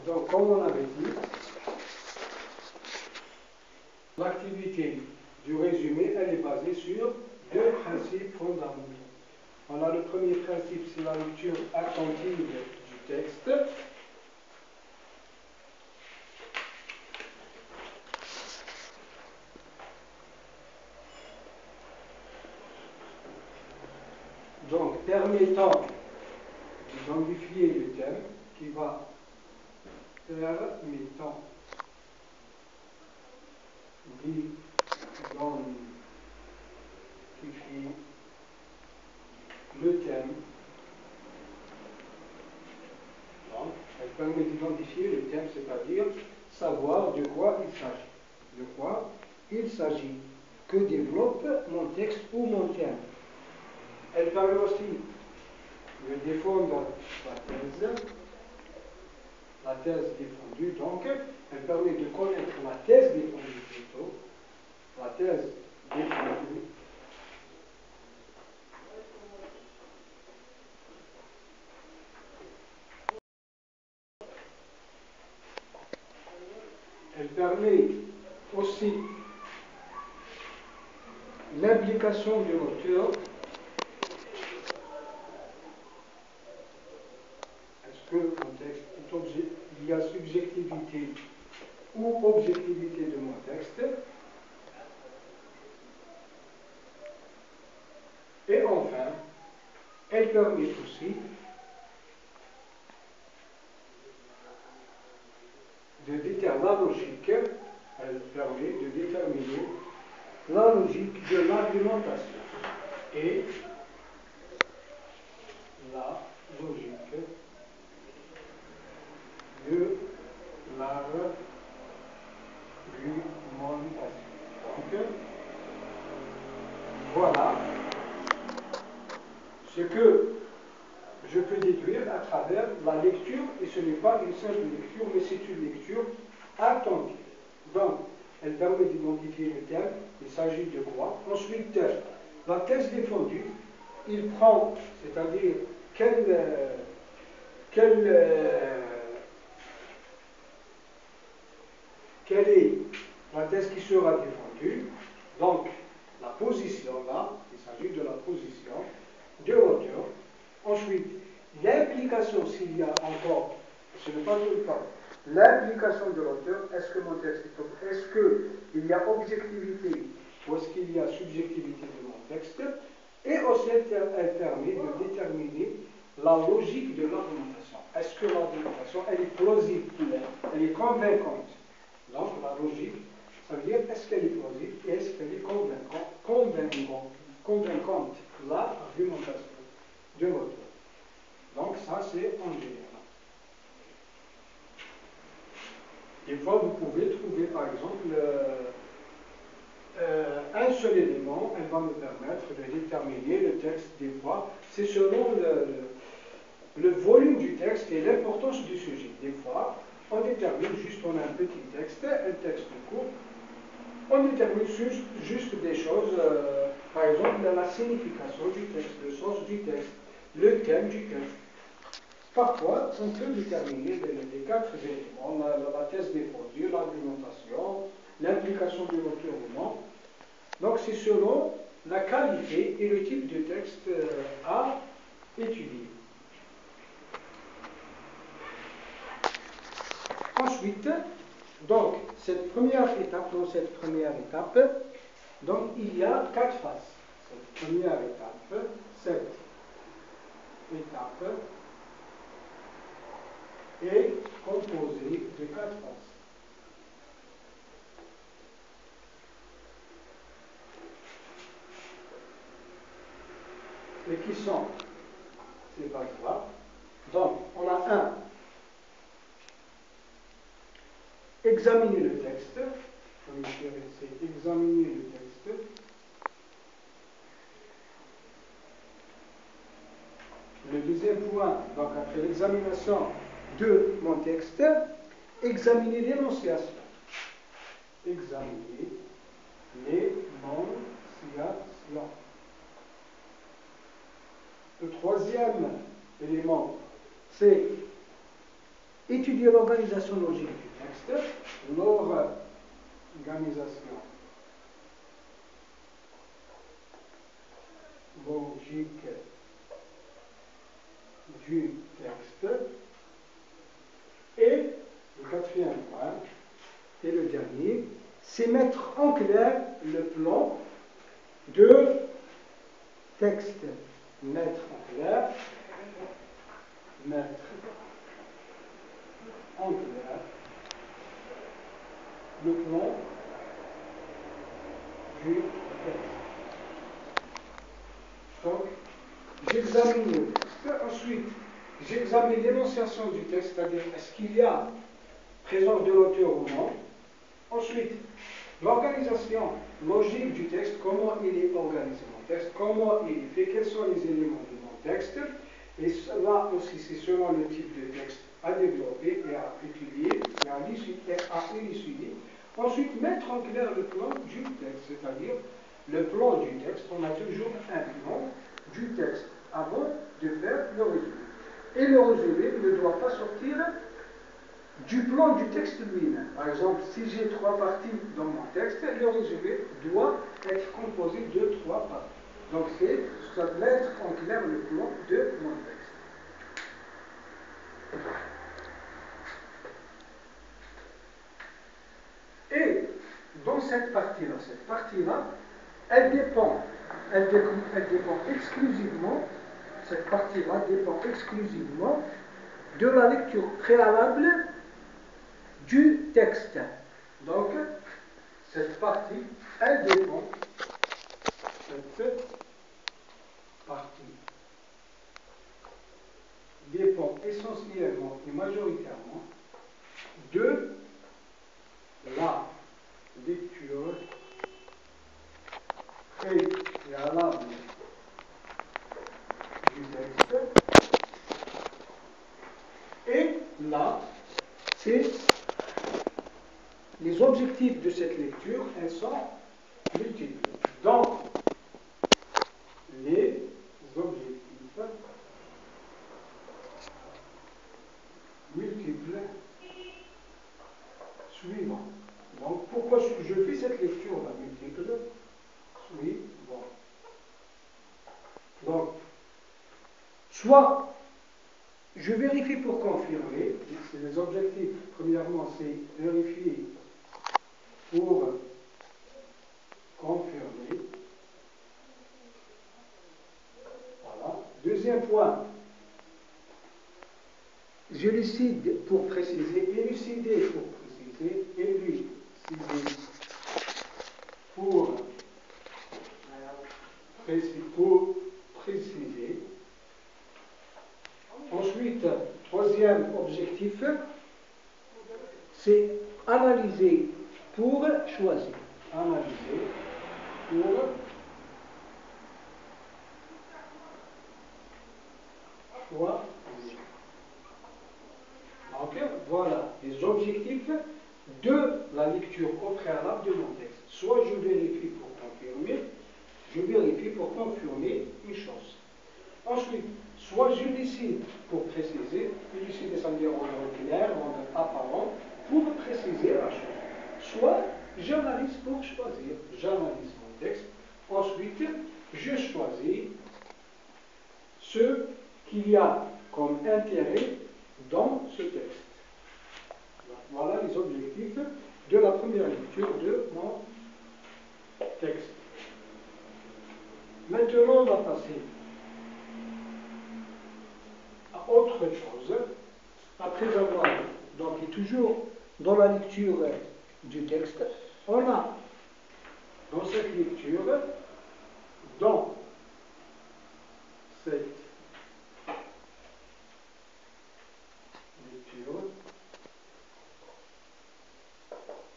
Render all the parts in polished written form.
Donc, comme on avait dit, l'activité du résumé, elle est basée sur deux principes fondamentaux. On a le premier principe, c'est la lecture attentive du texte. Donc, permettant d'identifier le thème qui va permettant d'identifier le thème. Donc, elle permet d'identifier le thème, c'est-à-dire savoir de quoi il s'agit. De quoi il s'agit. Que développe mon texte ou mon thème. Elle permet aussi de défendre la thèse défendue. Donc, elle permet de connaître la thèse défendue plutôt. La thèse défendue. Elle permet aussi l'implication de l'auteur. Est-ce que mon texte est il y a subjectivité ou objectivité de mon texte? Et enfin, elle permet aussi de déterminer la logique, elle permet de déterminer la logique de l'argumentation et la logique de l'argumentation. Donc, voilà ce que je peux déduire à travers la lecture, et ce n'est pas une simple lecture, mais c'est une lecture attentive. Donc, elle permet d'identifier le thème, il s'agit de quoi. Ensuite, la thèse défendue, il prend, c'est-à-dire quelle est la thèse qui sera défendue. Donc, la position là, il s'agit de la position de l'auteur. Ensuite, l'implication, s'il y a encore, ce n'est pas tout le cas, l'implication de l'auteur, est-ce que mon texte est-ce qu'il y a objectivité ou est-ce qu'il y a subjectivité de mon texte? Et aussi, elle permet de déterminer la logique de l'argumentation. Est-ce que l'argumentation, elle est plausible, elle est convaincante? Donc, la logique, ça veut dire est-ce qu'elle est plausible et est-ce qu'elle est convaincante, l'argumentation de l'auteur. Donc, ça, c'est en général. Des fois, vous pouvez trouver, par exemple, un seul élément, elle va me permettre de déterminer le texte. Des fois, c'est selon le volume du texte et l'importance du sujet. Des fois, on détermine juste, on a un petit texte, un texte court, on détermine juste des choses, par exemple, la signification du texte, le sens du texte, le thème du texte. Parfois, on peut déterminer les quatre éléments, la thèse défendue, l'argumentation, l'implication de l'auteur ou non. Donc, c'est selon la qualité et le type de texte à étudier. Ensuite, donc, dans cette première étape, donc, il y a quatre phases. Cette première étape, cette étape est composée de quatre phases. Et qui sont ces phases-là? Donc, on a un, examiner le texte. C'est examiner le texte. Le deuxième point, donc après l'examination de mon texte, examiner l'énonciation. Examiner l'énonciation. Le troisième élément, c'est étudier l'organisation logique du texte, l'organisation logique du texte, et le quatrième point, et le dernier, c'est mettre en clair le plan de texte. Mettre en clair le plan du texte. Donc, j'examine le texte, ensuite j'examine l'énonciation du texte, c'est-à-dire est-ce qu'il y a présence de l'auteur ou non. Ensuite, l'organisation logique du texte, comment il est organisé mon texte, comment il est fait, quels sont les éléments de mon texte, et cela aussi c'est selon le type de texte à développer et à étudier et à élucider. Ensuite, mettre en clair le plan du texte, c'est-à-dire le plan du texte, on a toujours un plan du texte avant de faire le résumé. Et le résumé ne doit pas sortir du plan du texte lui-même. Par exemple, si j'ai 3 parties dans mon texte, le résumé doit être composé de 3 parties. Donc c'est mettre en clair le plan de mon texte. Et dans cette partie-là, elle dépend exclusivement, cette partie-là dépend exclusivement de la lecture préalable du texte. Donc, cette partie, elle dépend, essentiellement et majoritairement de la lecture préalable du texte. Et là, c'est les objectifs de cette lecture, elles sont multiples. Donc, les objectifs multiples suivants. Donc, pourquoi je fais cette lecture-là multiple suivant. Donc, soit je vérifie pour confirmer, c'est les objectifs. Premièrement, c'est vérifier pour confirmer. Voilà. Deuxième point, j'élucide pour préciser, élucider pour préciser, élucider pour préciser. Ensuite, troisième objectif, c'est analyser pour choisir. Analyser pour choisir. Donc, voilà les objectifs de la lecture au préalable de mon texte. Soit je vérifie pour confirmer, je vérifie pour confirmer une chose. Ensuite, soit je décide pour préciser, élucider ça veut dire rendre clair, rendre apparent, pour préciser la chose. Soit j'analyse pour choisir, j'analyse mon texte. Ensuite, je choisis ce qu'il y a comme intérêt dans ce texte. Voilà les objectifs de la première lecture de mon texte. Maintenant, on va passer à autre chose. Après avoir, donc, et toujours dans la lecture du texte, on a dans cette lecture,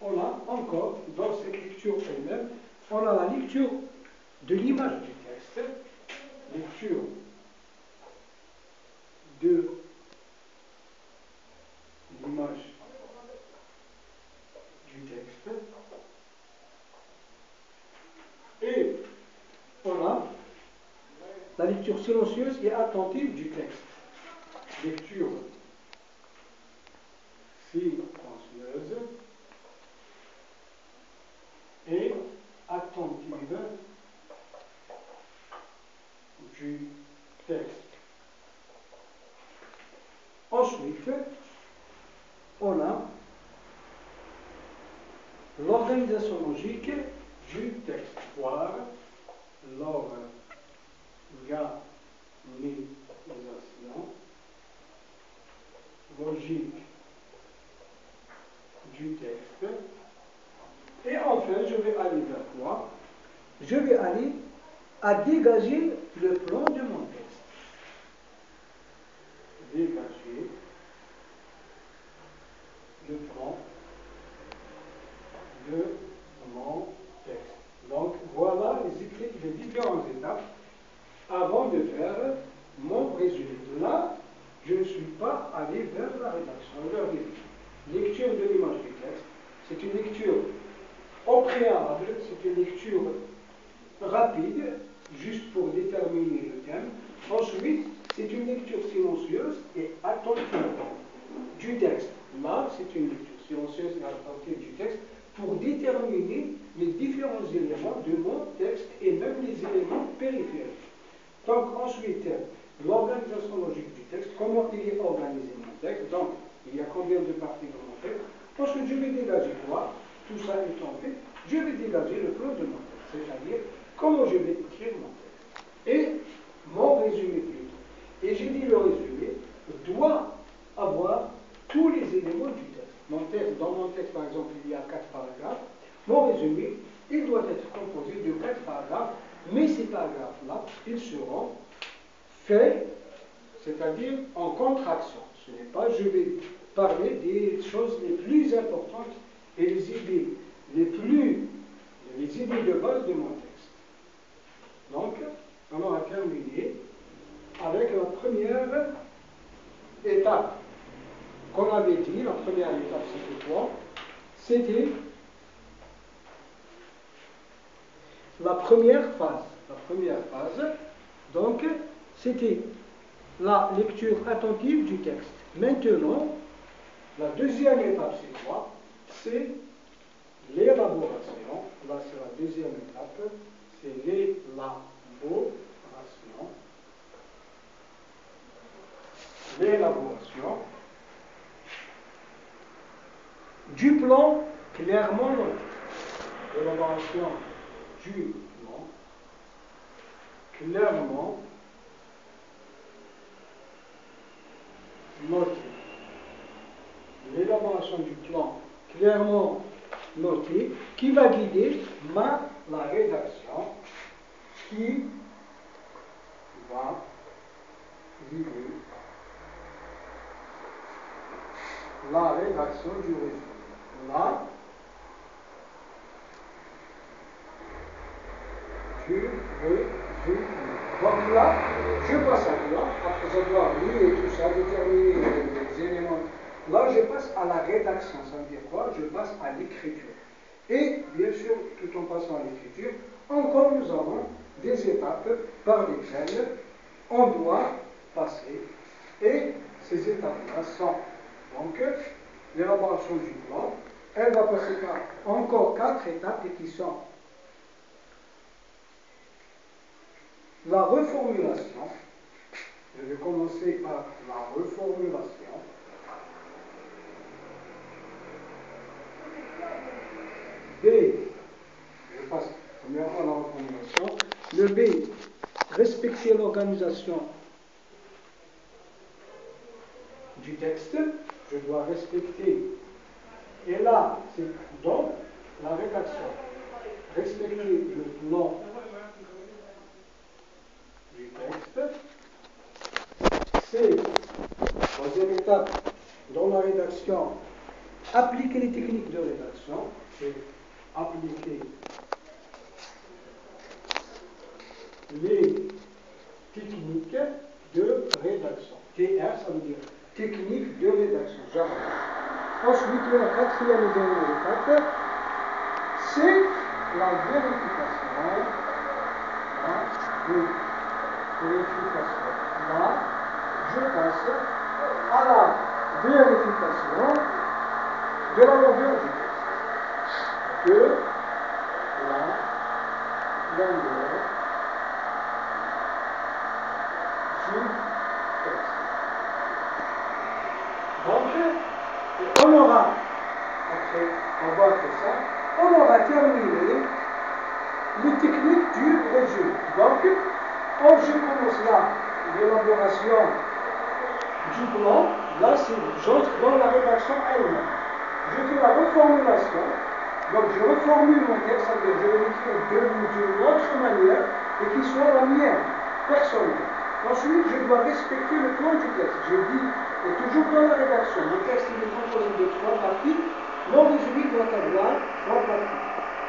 on a encore, dans cette lecture elle-même, on a la lecture de l'image du texte, lecture de l'image du texte, et on a la lecture silencieuse et attentive du texte. Lecture silencieuse et attentive du texte. Ensuite, on a l'organisation logique du texte, voire l'organisation logique du texte. Et enfin, je vais aller vers quoi? Je vais aller à dégager le plan de mon texte. Dégager le plan de mon texte. Donc, voilà les différentes étapes avant de faire mon résumé. Là, je ne suis pas allé vers la rédaction. Regardez, lecture de l'image du texte, c'est une lecture au préalable, c'est une lecture rapide, juste pour déterminer le thème. Ensuite, c'est une lecture silencieuse et attentive du texte. Là, c'est une lecture silencieuse et attentive du texte pour déterminer les différents éléments de mon texte et même les éléments périphériques. Donc, ensuite, l'organisation logique du texte, comment il est organisé mon texte. Donc, il y a combien de parties dans mon texte. Ensuite, je vais dégager quoi? Tout ça étant fait, je vais dégager le plan de mon texte, c'est-à-dire comment je vais écrire mon texte. Et mon résumé plutôt. Et j'ai dit le résumé doit avoir tous les éléments du texte. Dans mon texte, par exemple, il y a 4 paragraphes. Mon résumé, il doit être composé de 4 paragraphes, mais ces paragraphes-là, ils seront faits, c'est-à-dire en contraction. Ce n'est pas, je vais parler des choses les plus importantes et les idées de base de mon texte. Donc, on aura terminé avec la première étape qu'on avait dit. La première étape, c'était quoi? C'était la première phase. La première phase, donc, c'était la lecture attentive du texte. Maintenant, la deuxième étape, c'est quoi? C'est l'élaboration. Là, c'est la deuxième étape. C'est l'élaboration. L'élaboration du plan clairement noté. L'élaboration du plan clairement noté. L'élaboration du plan clairement noté qui va guider la rédaction, qui va guider la rédaction du résumé. Là, du résumé. Donc là, je passe à quoi? Après avoir lu et tout ça, déterminer les éléments. Là, je passe à la rédaction. Ça veut dire quoi? Je passe à l'écriture. Et bien sûr, tout en passant à l'écriture, encore nous avons des étapes par lesquelles on doit passer. Et ces étapes-là sont donc l'élaboration du plan. Elle va passer par encore 4 étapes qui sont la reformulation. Je vais commencer par la reformulation. B, je passe premièrement à la reformulation. Le B, respecter l'organisation du texte. Je dois respecter. Et là, c'est donc la rédaction. Respecter le plan du texte. C'est, troisième étape, dans la rédaction, appliquer les techniques de rédaction. C'est appliquer les techniques de rédaction. TR, ça veut dire technique de rédaction. Ensuite, la quatrième et dernière étape, c'est la vérification. Là, je passe à la vérification de la longueur du texte. De la longueur du texte. Donc, on aura, après avoir fait ça, on aura terminé les techniques du résumé. Donc, je commence là l'élaboration du plan. Là, j'entre dans la rédaction elle-même. Je fais la reformulation. Donc, je reformule mon texte, c'est-à-dire je vais l'écrire d'une autre manière et qui soit la mienne, personnelle. Ensuite, je dois respecter le plan du texte. Je dis, et toujours dans la rédaction, mon texte il est composé de 3 parties. Mon résumé doit avoir 3 parties.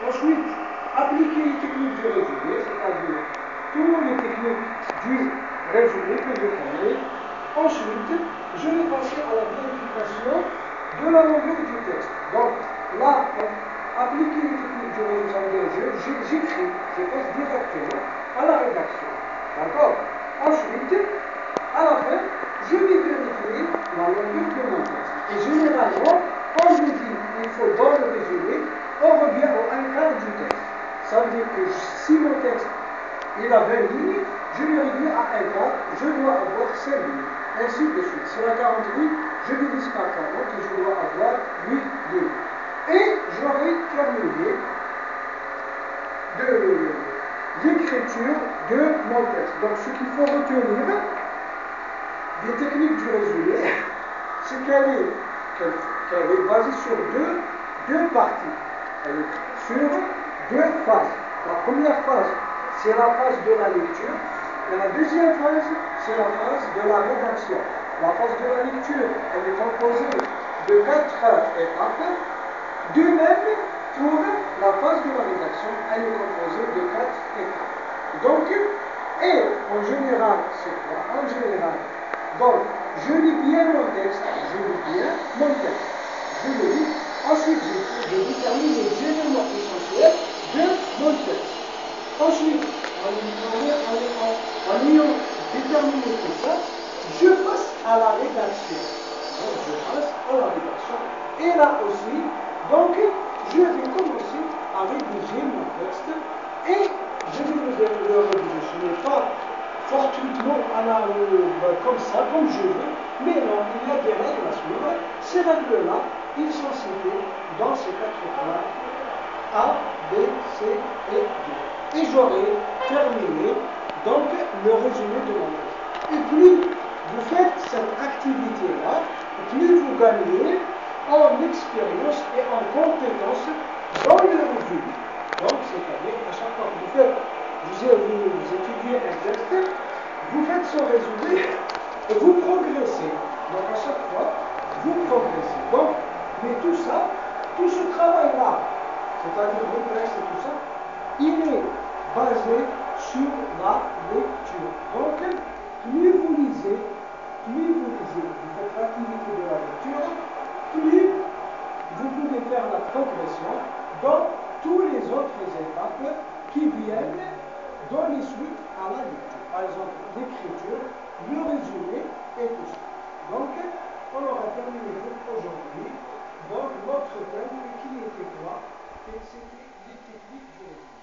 Ensuite, appliquer les techniques du résumé, c'est-à-dire toutes les techniques du résumé que je connais. Ensuite, je vais passer à la vérification de la longueur du texte. Donc, là, appliquer les techniques du résumé, j'écris, je passe directement à la rédaction. D'accord? Ensuite, à la fin, je vais vérifier la longueur de mon texte. Et généralement, quand je dis il faut dans le résumé, on revient au 1/4 du texte. Ça veut dire que si mon texte il a 20 lignes, je vais réduire à 1/4, je dois avoir 5 lignes. Ainsi de suite. Sur la 40 lignes, je divise par 40 et je dois avoir 8 lignes. Et j'aurai terminé l'écriture de mon texte. Donc ce qu'il faut retenir des techniques du résumé, c'est qu'elle est basée sur deux parties. Elle est sur 2 phases. La première phase, c'est la phase de la lecture. Et la deuxième phase, c'est la phase de la rédaction. La phase de la lecture, elle est composée de 4 étapes. De même, pour la phase de la rédaction, elle est composée de 4 étapes. Donc, et en général, c'est quoi? En général, donc, je lis bien mon texte, je le lis, ensuite je détermine les éléments essentiels de mon texte. Ensuite, en ayant déterminé tout ça, je passe à la rédaction. Donc, je passe à la rédaction. Et là aussi, donc, je vais commencer à rédiger mon texte et je vais le rédiger. Je n'ai pas fortuitement comme ça, comme je veux, mais non, il y a des règles à suivre. Ces règles-là, ils sont citées dans ces 4 points A, B, C et D. Et j'aurai terminé donc le résumé de mon texte. Et plus vous faites cette activité-là, plus vous gagnez en expérience et en compétence dans le résumé. Donc, c'est-à-dire à chaque fois que vous étudiez un texte, vous faites son résumé et vous progressez. Donc, à chaque fois, vous progressez. Donc, mais tout ça, tout ce travail-là, c'est-à-dire le texte et tout ça, il est basé sur la lecture. Donc, plus vous lisez, vous faites l'activité de la lecture, plus vous pouvez faire la progression dans toutes les autres étapes qui viennent dans les suites à la lecture. Par exemple, l'écriture, le résumé et tout ça. Donc, on aura terminé pour aujourd'hui. Donc, notre thème qui était quoi? C'était les techniques du résumé.